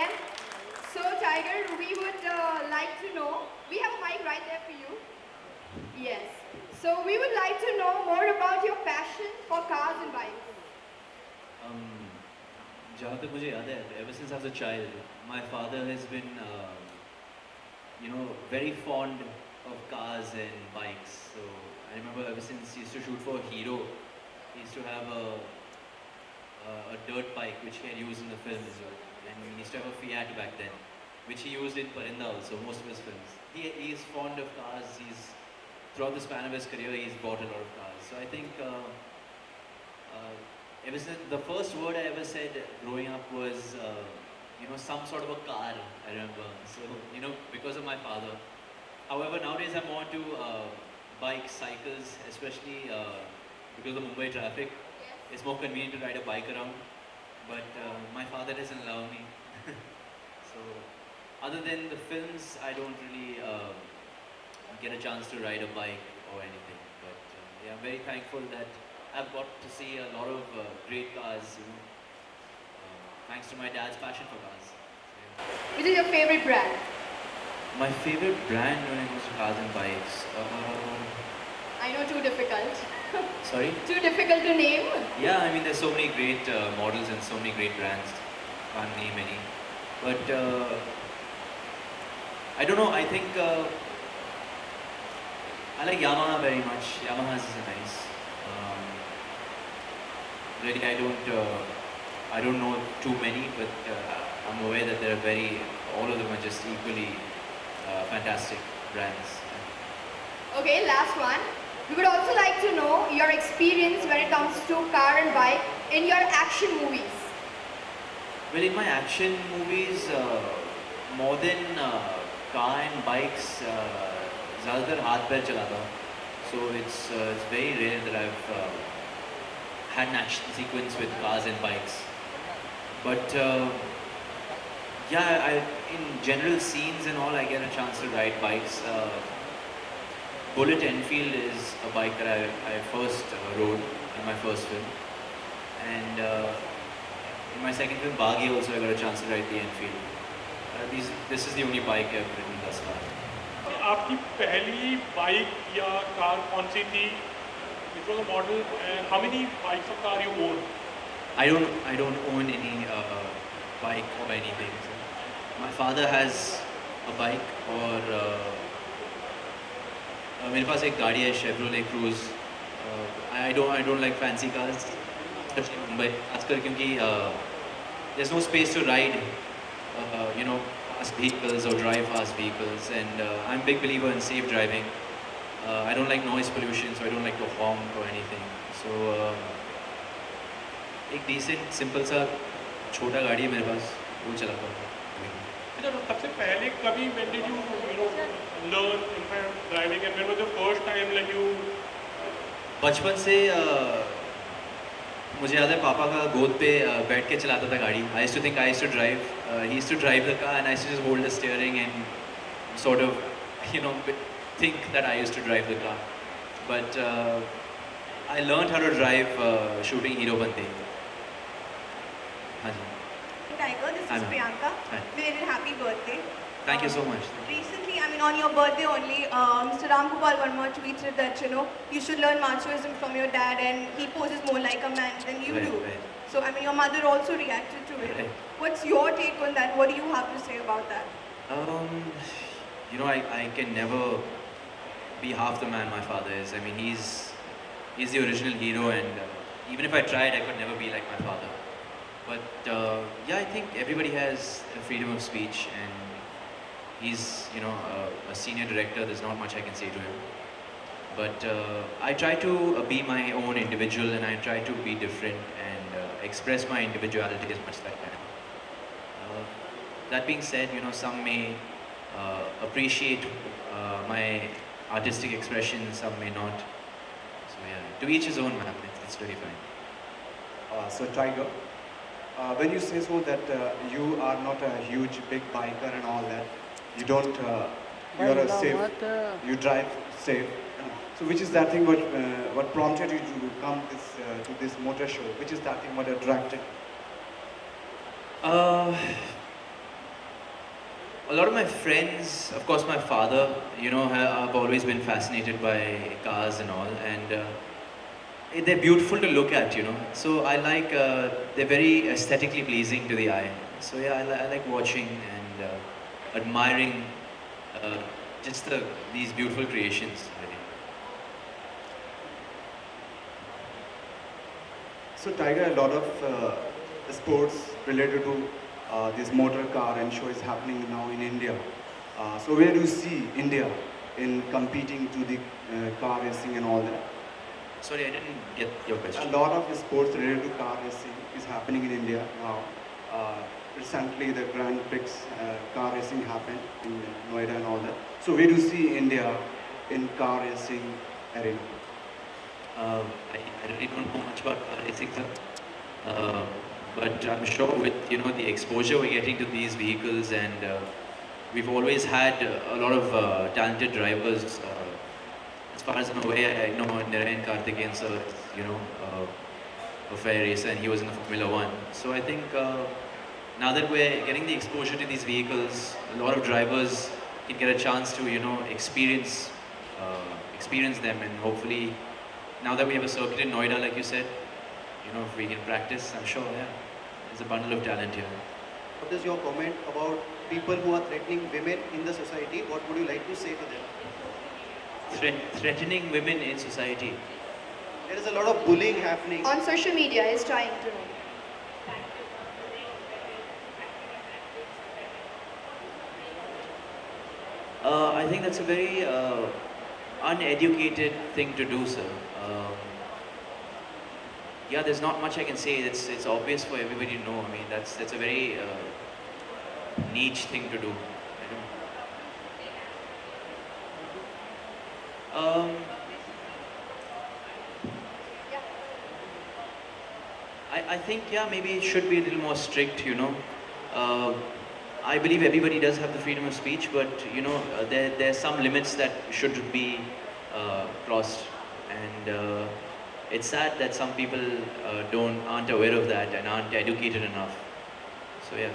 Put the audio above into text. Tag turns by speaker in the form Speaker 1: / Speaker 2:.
Speaker 1: again. So, Tiger, we would like to know, we have a mic right there for you. Yes. So, we would like to know more about your passion for cars and bikes.
Speaker 2: जहाँ तक मुझे याद है, ever since I was a child, my father has been, very fond of cars and bikes. So I remember ever since he used to shoot for Hero, he used to have a dirt bike which he had used in the film as well. And he used to have a Fiat back then, which he used in Parinda also, most of his films. He is fond of cars. Throughout the span of his career, he's bought a lot of cars. So I think ever since the first word I ever said growing up was, some sort of a car, I remember. So, because of my father. However, nowadays I'm more to bikes, cycles, especially because of the Mumbai traffic. It's more convenient to ride a bike around. But my father doesn't allow me. So, other than the films, I don't really get a chance to ride a bike or anything. But yeah, I'm very thankful that I've got to see a lot of great cars, thanks to my dad's passion for cars. Yeah.
Speaker 1: Which is your favorite brand?
Speaker 2: My favorite brand when it comes to cars and bikes.
Speaker 1: I know, too difficult.
Speaker 2: Sorry?
Speaker 1: Too difficult to name?
Speaker 2: Yeah, I mean, there's so many great models and so many great brands. Can't name any. But I don't know, I think I like Yamaha very much. Yamahas is nice. Really, I don't know too many, but I'm aware that all of them are just equally fantastic brands.
Speaker 1: Okay, last one. We would also like to know your experience when it comes to car and bike in your action movies.
Speaker 2: Well, in my action movies, more than car and bikes, ज़्यादातर हाथ पैर चलाता हूँ. So it's very rare that I've had an action sequence with cars and bikes. But in general scenes and all, I get a chance to ride bikes. Bullet Enfield is a bike that I first rode in my first film. And in my second film, Baghi, also I got a chance to ride the Enfield. This is the only bike I've ridden thus far.
Speaker 3: आपकी पहली bike या car कौन सी थी? Which was a model, and how many bikes or car you own?
Speaker 2: I don't own any bike or anything. So my father has a bike, और मेरे पास एक गाड़ी है Chevrolet Cruze. I don't like fancy cars, especially in Mumbai. आजकल क्योंकि there's no space to ride, fast vehicles or drive fast vehicles, and I'm a big believer in safe driving. I don't like noise pollution, so I don't like to honk or anything. So एक decent simple सा छोटा गाड़ी है मेरे पास, वो चलाता हूँ.
Speaker 3: सबसे पहले कभी when did you learn in fact driving, and when was the first time like you?
Speaker 2: बचपन से मुझे याद है पापा का गोद पे बैठ के चलाता था गाड़ी. I used to think I used to drive. He used to drive the car and I used to just hold the steering and sort of, think that I used to drive the car. But I learned how to drive shooting Hero Bande.
Speaker 4: Tiger, this is Priyanka. Very happy birthday.
Speaker 2: Thank you so much.
Speaker 4: Recently, on your birthday only, Mr. Ramgopal Verma tweeted that, you should learn machoism from your dad, and he poses more like a man than you do.
Speaker 2: Right.
Speaker 4: So, your mother also reacted to it.
Speaker 2: Right.
Speaker 4: What's your take on that? What do you have to say about that?
Speaker 2: I can never be half the man my father is. I mean, he's the original hero, and even if I tried, I could never be like my father. But I think everybody has a freedom of speech, and he's a senior director. There's not much I can say to him. But I try to be my own individual, and I try to be different and express my individuality as much as I can. That being said, some may appreciate my artistic expression, some may not. So to each his own, man. It's really fine.
Speaker 5: So Tiger, when you say so that you are not a huge big biker and all that, you don't, you're a safe, you drive safe. So which is that thing what prompted you to come to this motor show? Which is that thing what attracted?
Speaker 2: A lot of my friends, of course, my father, you know, I've always been fascinated by cars and all, and they're beautiful to look at, you know. So I like, they're very aesthetically pleasing to the eye. So yeah, I like watching and admiring just these beautiful creations, really.
Speaker 5: So Tiger, a lot of sports related to this motor car and show is happening now in India. So where do you see India in competing to the car racing and all that?
Speaker 2: Sorry, I didn't get your question.
Speaker 5: A lot of sports related to car racing is happening in India now. Recently, the Grand Prix car racing happened in Noida and all that. So where do you see India in car racing arena?
Speaker 2: I really don't know much about car racing, sir. But I'm sure with, you know, the exposure we're getting to these vehicles, and we've always had a lot of talented drivers. As far as I'm aware, I know Narayan Karthikeyan sir is, you know, a fair racer, and he was in the Formula One. So I think now that we're getting the exposure to these vehicles, a lot of drivers can get a chance to, you know, experience them, and hopefully, now that we have a circuit in Noida, like you said, you know, if we can practice, I'm sure, yeah, there's a bundle of talent here.
Speaker 6: What is your comment about people who are threatening women in the society? What would you like to say to them?
Speaker 2: Threatening women in society.
Speaker 6: There is a lot of bullying happening.
Speaker 1: On social media, is trying to know.
Speaker 2: I think that's a very uneducated thing to do, sir. Yeah, there's not much I can say. It's obvious for everybody to know. I mean, that's a very niche thing to do. I think, yeah, maybe it should be a little more strict, you know. I believe everybody does have the freedom of speech, but, you know, there are some limits that should be crossed. And it's sad that some people aren't aware of that and aren't educated enough. So, yeah.